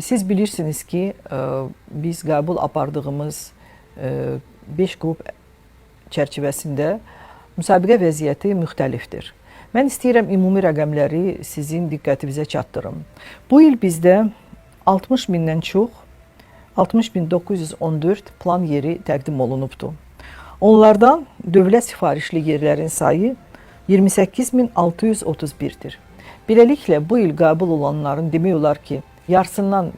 Siz bilirsiniz ki, biz qəbul apardığımız 5 qrup çərçivəsində müsabiqə vəziyyəti müxtəlifdir. Mən istəyirəm ümumi rəqəmləri sizin diqqətinizə çatdırım. Bu il bizdə 60 mindən çox, 60.914 plan yeri təqdim olunubdur. Onlardan dövlət sifarişli yerlərin sayı 28.631-dir. Beləliklə, bu il qəbul olanların demək olar ki, yarısından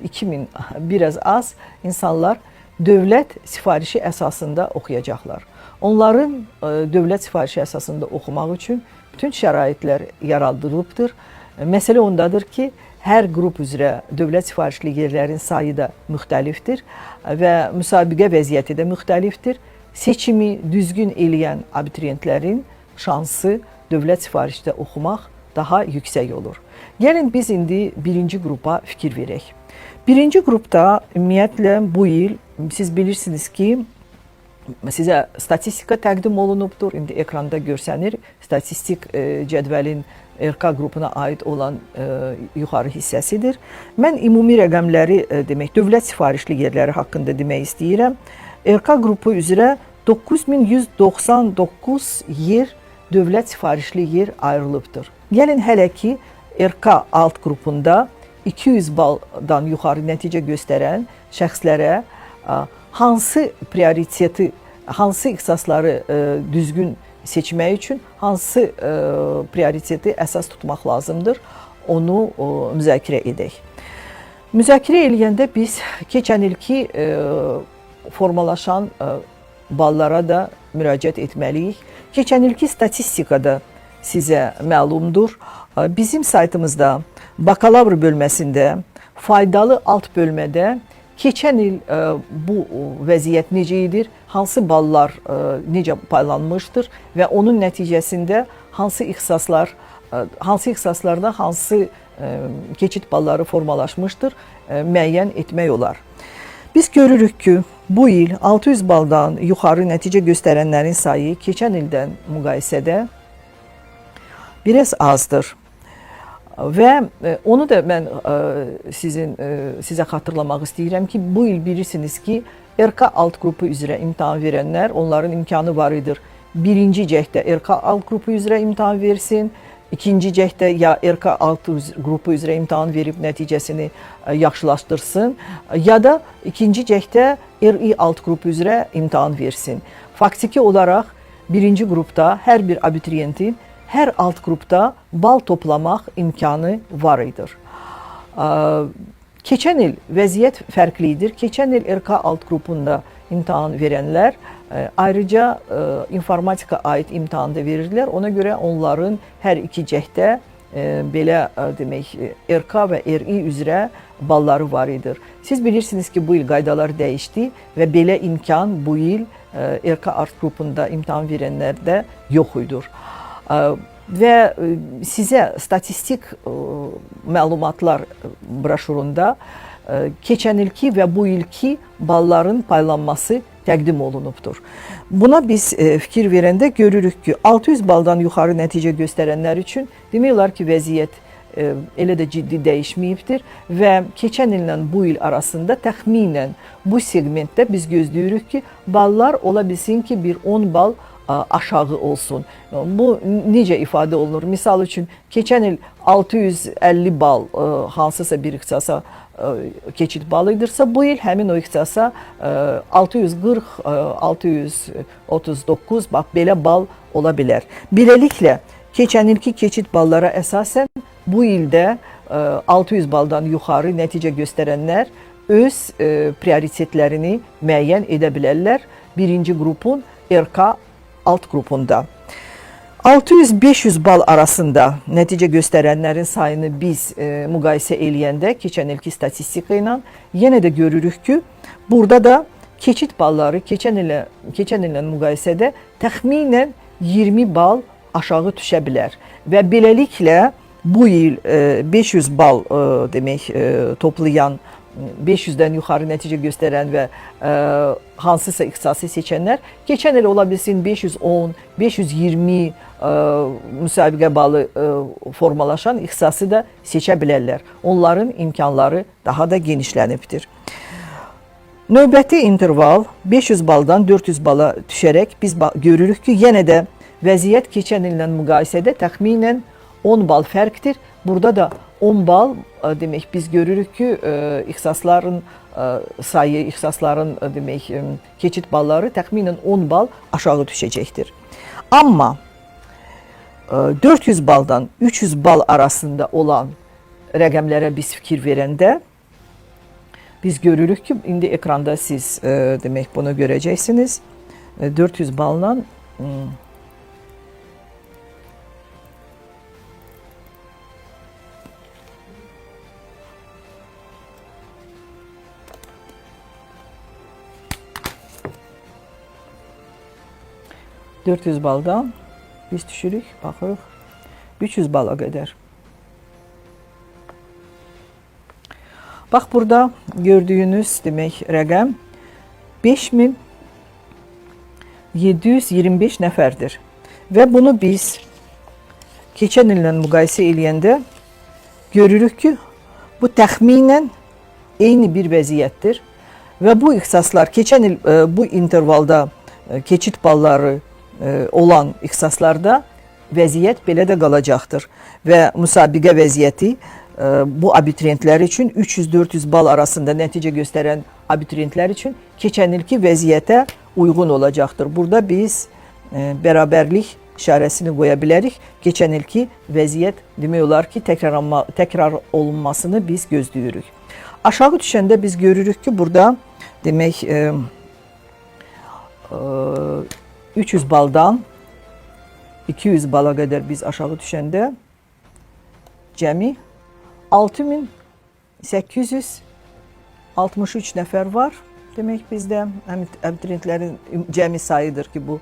2000 biraz az insanlar dövlət sifarişi əsasında oxuyacaqlar. Onların dövlət sifarişi əsasında oxumaq üçün bütün şəraitlər yaradılıbdır. Məsələ ondadır ki, hər qrup üzrə dövlət sifarişli yerlərin sayı da müxtəlifdir və müsabiqə vəziyyəti də müxtəlifdir. Seçimi düzgün eləyən abituriyentlərin şansı dövlət sifarişdə oxumaq daha yüksək olur. Gəlin biz indi birinci qrupa fikir verək. Birinci qrupda ümumiyyətlə bu il siz bilirsiniz ki, sizə statistika təqdim olunubdur. İndi ekranda görsənir statistik cədvəlin RK qrupuna aid olan yuxarı hissəsidir. Mən ümumi rəqəmləri demək, dövlət sifarişli yerləri haqqında demək istəyirəm. RK qrupu üzrə 9199 yer dövlət sifarişli yer ayrılıbdır. Gəlin hələ ki, RK alt qrupunda 200 baldan yuxarı nəticə göstərən şəxslərə hansı prioriteti, hansı ixtisasları düzgün seçmək üçün hansı prioriteti əsas tutmaq lazımdır, onu müzakirə edək. Müzakirə eləyəndə biz keçən ilki formalaşan ballara da müraciət etməliyik. Keçən ilki statistikada sizə məlumdur. Bizim saytımızda bakalavr bölməsində, faydalı alt bölmədə keçən il bu vəziyyət necə edir, hansı ballar necə paylanmışdır və onun nəticəsində hansı ixtisaslarda hansı keçid balları formalaşmışdır, müəyyən etmək olar. Biz görürük ki, bu il 600 baldan yuxarı nəticə göstərənlərin sayı keçən ildən müqayisədə biraz azdır. Və onu da mən sizə xatırlamaq istəyirəm ki, bu il bilirsiniz ki, RK alt qrupu üzrə imtahan verənlər, onların imkanı var idir. Birinci cəhdə RK alt qrupu üzrə imtahan versin, ikinci cəhdə ya RK alt qrupu üzrə imtahan verib nəticəsini yaxşılaşdırsın, ya da ikinci cəhdə RI alt qrupu üzrə imtahan versin. Faktiki olaraq birinci qrupda hər bir abituriyentin hər alt qrupda bal toplamaq imkanı var idir. Keçən il vəziyyət fərqli idir. Keçən il RK alt qrupunda imtahan verənlər ayrıca informatika aid imtahan da verirdilər. Ona görə onların hər iki cəhdə belə demək RK və RI üzrə balları var idir. Siz bilirsiniz ki, bu il qaydalar dəyişdi və belə imkan bu il RK alt qrupunda imtahan verənlərdə yox idir. Və sizə statistik məlumatlar broşurunda keçən ilki və bu ilki balların paylanması təqdim olunubdur. Buna biz fikir verəndə görürük ki, 600 baldan yuxarı nəticə göstərənlər üçün demək olar ki, vəziyyət elə də ciddi dəyişməyibdir və keçən illə bu il arasında təxminən bu segmentdə biz gözləyirik ki, ballar ola bilsin ki, bir 10 bal aşağı olsun. Bu necə ifadə olunur? Misal üçün, keçən il 650 bal hansısa bir ixtisasa keçid balı idirsə, bu il həmin o ixtisasa 640, 639, bax, belə bal ola bilər. Beləliklə, keçən ilki keçid ballara əsasən bu ildə 600 baldan yuxarı nəticə göstərənlər öz prioritetlərini müəyyən edə bilərlər birinci qrupun RK alt qrupunda. 600-500 bal arasında nəticə göstərənlərin sayını biz müqayisə eləyəndə keçən ilki statistika ilə yenə də görürük ki, burada da keçid balları keçən illə müqayisədə təxminən 20 bal aşağı düşə bilər və beləliklə bu il 500 bal demək toplayan 500-dən yuxarı nəticə göstərən və hansısa ixtisası seçənlər keçən il ola bilsin 510, 520 müsabiqə balı formalaşan ixtisası da seçə bilərlər. Onların imkanları daha da genişlənibdir. Növbəti interval 500 baldan 400 bala düşərək biz görürük ki, yenə də vəziyyət keçən illə müqayisədə təxminən 10 bal fərqdir. Burada da 10 bal demək biz görürük ki, ixtisasların sayı, ixtisasların demək keçid balları təxminən 10 bal aşağı düşəcəkdir. Amma 400 baldan 300 bal arasında olan rəqəmlərə biz fikir verəndə biz görürük ki, indi ekranda siz demək bunu görəcəksiniz. 400 balla 400 baldan biz düşürük, baxırıq 300 bala qədər. Bax, burada gördüyünüz demək rəqəm 5725 nəfərdir. Və bunu biz keçən illə müqayisə eləyəndə görürük ki, bu təxminən eyni bir vəziyyətdir. Və bu ixtisaslar keçən il bu intervalda keçid balları olan ixtisaslarda vəziyyət belə də qalacaqdır. Və müsabiqə vəziyyəti bu abituriyentlər üçün 300-400 bal arasında nəticə göstərən abituriyentlər üçün keçən ilki vəziyyətə uyğun olacaqdır. Burada biz bərabərlik işarəsini qoya bilərik. Keçən ilki vəziyyət demək olar ki, təkrar olunmasını biz gözləyirik. Aşağı düşəndə biz görürük ki, burada demək 300 baldan 200 bala qədər biz aşağı düşəndə cəmi 6863 nəfər var. Demək bizdə abituriyentlərin cəmi sayıdır ki, bu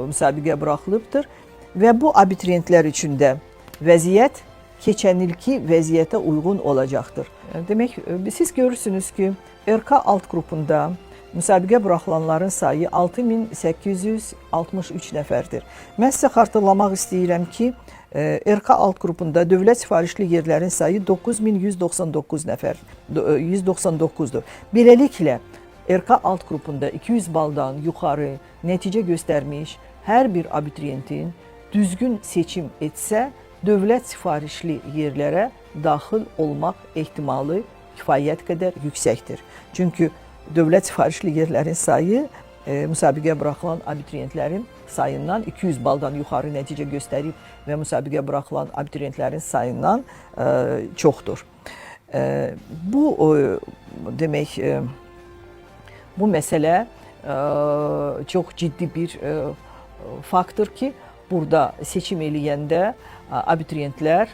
müsabiqə buraxılıbdır. Və bu abituriyentlər üçün də vəziyyət keçən ilki vəziyyətə uyğun olacaqdır. Demək, siz görürsünüz ki, RK alt qrupunda müsabiqə buraxılanların sayı 6863 nəfərdir. Mən sizə xatırlamaq istəyirəm ki, RK alt qrupunda dövlət sifarişli yerlərin sayı 9199 nəfər, 199-dur. Beləliklə, RK alt qrupunda 200 baldan yuxarı nəticə göstərmiş hər bir abituriyentin düzgün seçim etsə, dövlət sifarişli yerlərə daxil olmaq ehtimalı kifayət qədər yüksəkdir. Çünki dövlət sifarişli yerlərin sayı müsabiqəyə buraxılan abituriyentlərin sayından 200 baldan yuxarı nəticə göstərib və müsabiqəyə buraxılan abituriyentlərin sayından çoxdur. Bu demək, bu məsələ çox ciddi bir faktdır ki, burada seçim eləyəndə abituriyentlər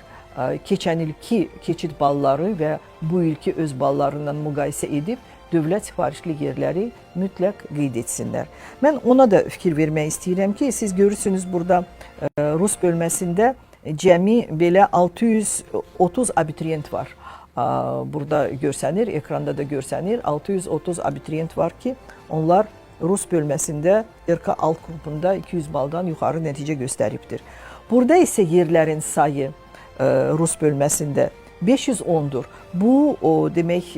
keçən ilki keçid balları və bu ilki öz ballarından müqayisə edib dövlət sifarişli yerləri mütləq qeyd etsinlər. Mən ona da fikir vermək istəyirəm ki, siz görürsünüz burada Rus bölməsində cəmi belə 630 abituriyent var. Burada görsənir, ekranda da görsənir, 630 abituriyent var ki, onlar Rus bölməsində RK alt qrupunda 200 baldan yuxarı nəticə göstəribdir. Burada isə yerlərin sayı Rus bölməsində 510-dur. Bu, demək,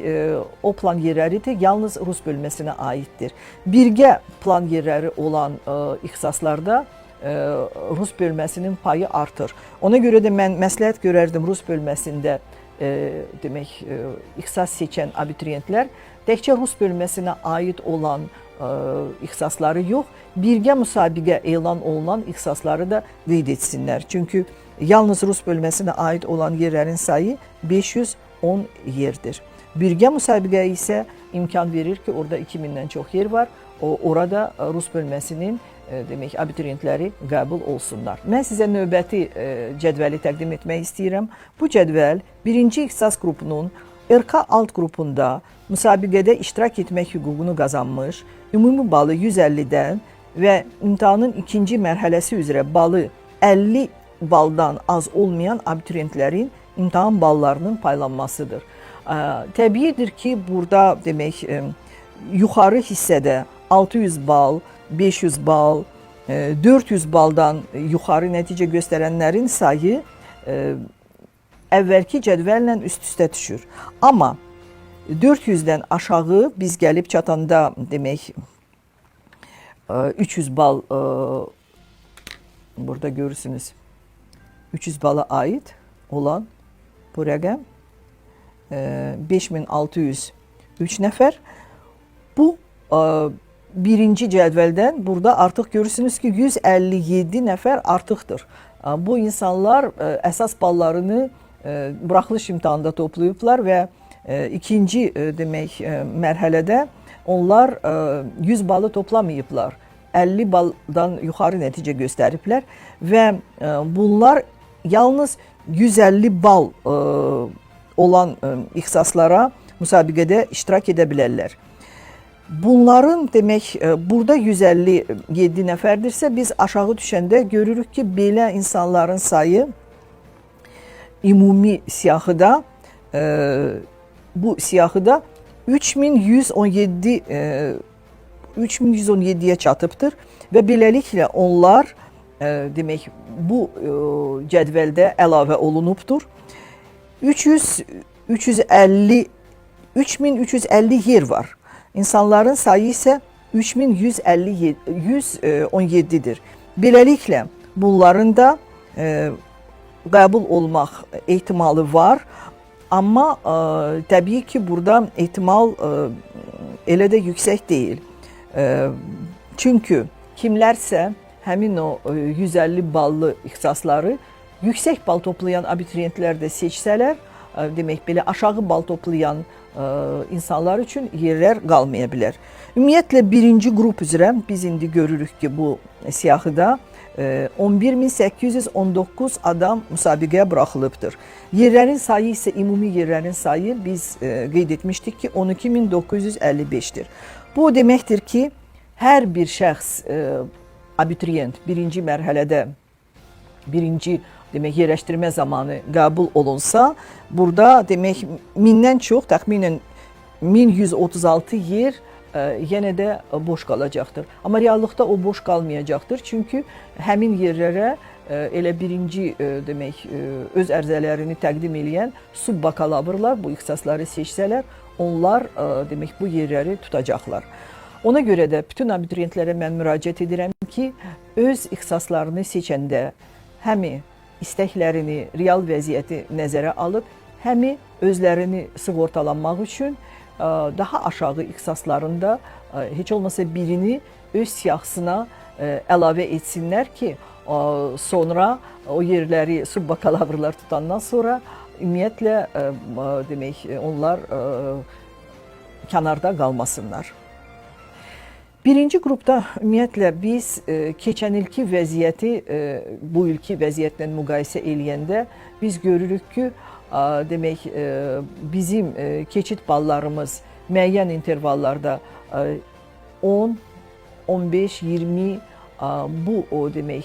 o plan yerləridir, yalnız Rus bölməsinə aiddir. Birgə plan yerləri olan ixtisaslarda Rus bölməsinin payı artır. Ona görə də mən məsləhət görərdim Rus bölməsində demək, ixtisas seçən abituriyentlər təkcə Rus bölməsinə aid olan ixtisasları yox, birgə müsabiqə elan olunan ixtisasları da qeyd etsinlər. Çünki yalnız Rus bölməsinə aid olan yerlərin sayı 510 yerdir. Birgə müsabiqə isə imkan verir ki, orada 2000-dən çox yer var. Orada Rus bölməsinin demək, abituriyentləri qəbul olsunlar. Mən sizə növbəti cədvəli təqdim etmək istəyirəm. Bu cədvəl birinci ixtisas qrupunun RK alt qrupunda müsabiqədə iştirak etmək hüququnu qazanmış, ümumi balı 150-dən və imtahanın ikinci mərhələsi üzrə balı 50 baldan az olmayan abituriyentlərin imtahan ballarının paylanmasıdır. Təbiidir ki, burada demək yuxarı hissədə 600 bal, 500 bal, 400 baldan yuxarı nəticə göstərənlərin sayı əvvəlki cədvəllə üst-üstə düşür. Amma 400-dən aşağı biz gəlib çatanda demək 300 bal burada görürsünüz. 300 bala aid olan bu rəqəm 5603 nəfər. Bu birinci cədvəldən burada artıq görürsünüz ki 157 nəfər artıqdır. Bu insanlar əsas ballarını buraxılış imtahanında toplayıblar və ikinci demək mərhələdə onlar 100 balı toplamayıblar. 50 baldan yuxarı nəticə göstəriblər və bunlar yalnız 150 bal olan ixtisaslara müsabiqədə iştirak edə bilərlər. Bunların demək burada 157 nəfərdirsə biz aşağı düşəndə görürük ki, belə insanların sayı ümumi siyahıda bu siyahıda 3117-yə çatıbdır və beləliklə onlar demək bu cədvəldə əlavə olunubdur. 3350 yer var. İnsanların sayı isə 3117-dir. Beləliklə bunların da qəbul olmaq ehtimalı var. Amma təbii ki, burada ehtimal elə də yüksək deyil. Çünki kimlərsə həmin o 150 ballı ixtisasları yüksək bal toplayan abituriyentlər də seçsələr, demək belə aşağı bal toplayan insanlar üçün yerlər qalmaya bilər. Ümumiyyətlə birinci qrup üzrə biz indi görürük ki, bu siyahıda 11819 adam müsabiqəyə buraxılıbdır. Yerlərin sayı isə ümumi yerlərin sayı biz qeyd etmişdik ki 12955-dir. Bu deməkdir ki, hər bir şəxs abituriyent birinci mərhələdə birinci demək yerləşdirmə zamanı qəbul olunsa, burada demək 1000-dən çox, təxminən 1136 yer yenə də boş qalacaqdır. Amma reallıqda o boş qalmayacaqdır. Çünki həmin yerlərə elə birinci demək öz ərizələrini təqdim edən subbakalavrlar bu ixtisasları seçsələr, onlar demək bu yerləri tutacaqlar. Ona görə də bütün abituriyentlərə mən müraciət edirəm ki, öz ixtisaslarını seçəndə həmi istəklərini, real vəziyyəti nəzərə alıb, həmi özlərini sığortalanmaq üçün daha aşağı ixtisaslarında heç olmasa birini öz siyahısına əlavə etsinlər ki, sonra o yerləri subbakalavrlar tutandan sonra ümumiyyətlə demək onlar kənarda qalmasınlar. Birinci qrupda ümumiyyətlə biz keçən ilki vəziyyəti bu ilki vəziyyətlə müqayisə eləyəndə biz görürük ki, demək bizim keçid ballarımız müəyyən intervallarda 10, 15, 20 bu o demək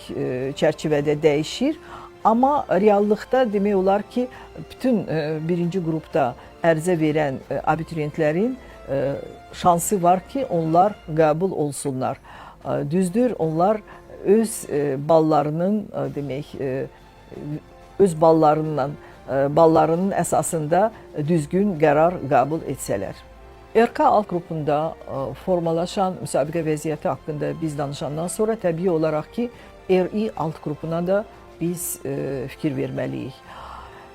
çərçivədə dəyişir. Amma reallıqda demək olar ki, bütün birinci qrupda ərizə verən abituriyentlərin şansı var ki, onlar qəbul olsunlar. Düzdür, onlar öz ballarının demək öz ballarının əsasında düzgün qərar qəbul etsələr. RK alt qrupunda formalaşan müsabiqə vəziyyəti haqqında biz danışandan sonra təbii olaraq ki, RI alt qrupuna da biz fikir verməliyik.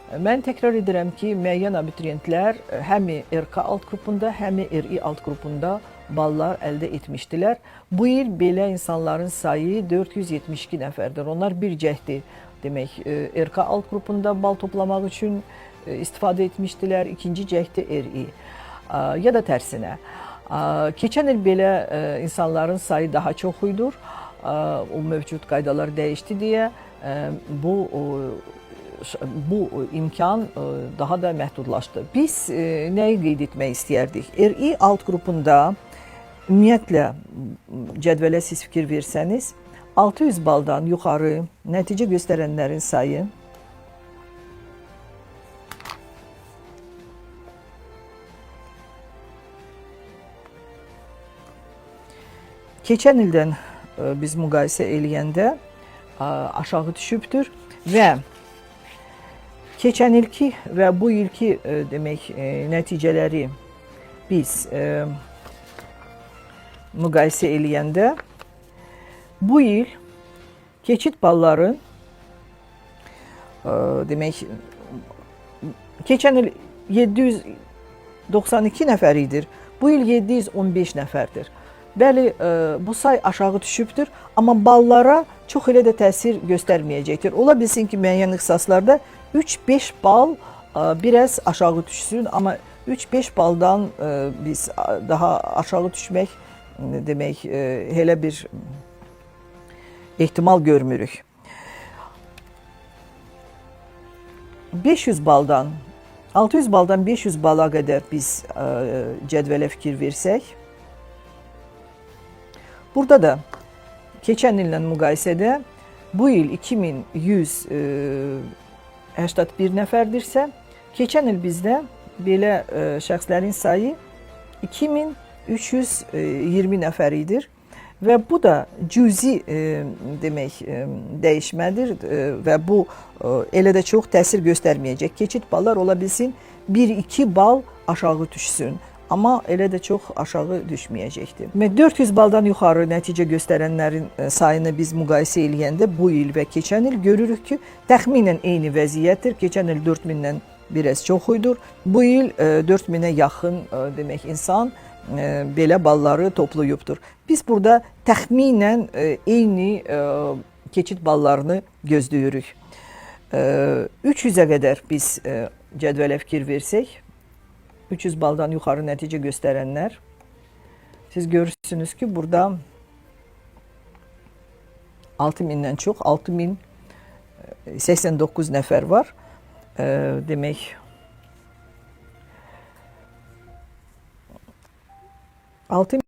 Mən təkrar edirəm ki, müəyyən abituriyentlər həmi RK alt qrupunda, həmi RI alt qrupunda ballar əldə etmişdilər. Bu il belə insanların sayı 472 nəfərdir. Onlar bir cəhdi demək RK alt qrupunda bal toplamaq üçün istifadə etmişdilər, ikinci cəhdi RI ya da tərsinə. Keçən il belə insanların sayı daha çox idi. O mövcud qaydalar dəyişdi deyə bu imkan daha da məhdudlaşdı. Biz nəyi qeyd etmək istəyərdik? RI alt qrupunda ümumiyyətlə cədvələ siz fikir versəniz, 600 baldan yuxarı nəticə göstərənlərin sayı keçən ildən biz müqayisə eləyəndə aşağı düşübdür və keçən ilki və bu ilki demək nəticələri biz müqayisə eləyəndə bu il keçid balların demək keçən il 792 nəfər idi. Bu il 715 nəfərdir. Bəli, bu say aşağı düşübdür, amma ballara çox elə də təsir göstərməyəcəkdir. Ola bilsin ki, müəyyən ixtisaslarda 3-5 bal biraz aşağı düşsün, amma 3-5 baldan biz daha aşağı düşmək demək elə bir ehtimal görmürük. 500 baldan 600 baldan 500 bala qədər biz cədvələ fikir versək, burada da keçən illə müqayisədə bu il 2181 nəfərdirsə, keçən il bizdə belə şəxslərin sayı 2320 nəfər idir. Və bu da cüzi demək dəyişmədir və bu elə də çox təsir göstərməyəcək. Keçid ballar ola bilsin 1-2 bal aşağı düşsün, amma elə də çox aşağı düşməyəcəkdir. 400 baldan yuxarı nəticə göstərənlərin sayını biz müqayisə eləyəndə bu il və keçən il görürük ki, təxminən eyni vəziyyətdir. Keçən il 4000-dən biraz çox idi. Bu il 4000-ə yaxın demək insan belə balları toplayıbdır. Biz burada təxminən eyni keçid ballarını gözləyirik. 300-ə qədər biz cədvələ fikir versək, 300 baldan yuxarı nəticə göstərənlər, siz görürsünüz ki, burada 6000-dən çox, 6089 nəfər var. Demək, 6000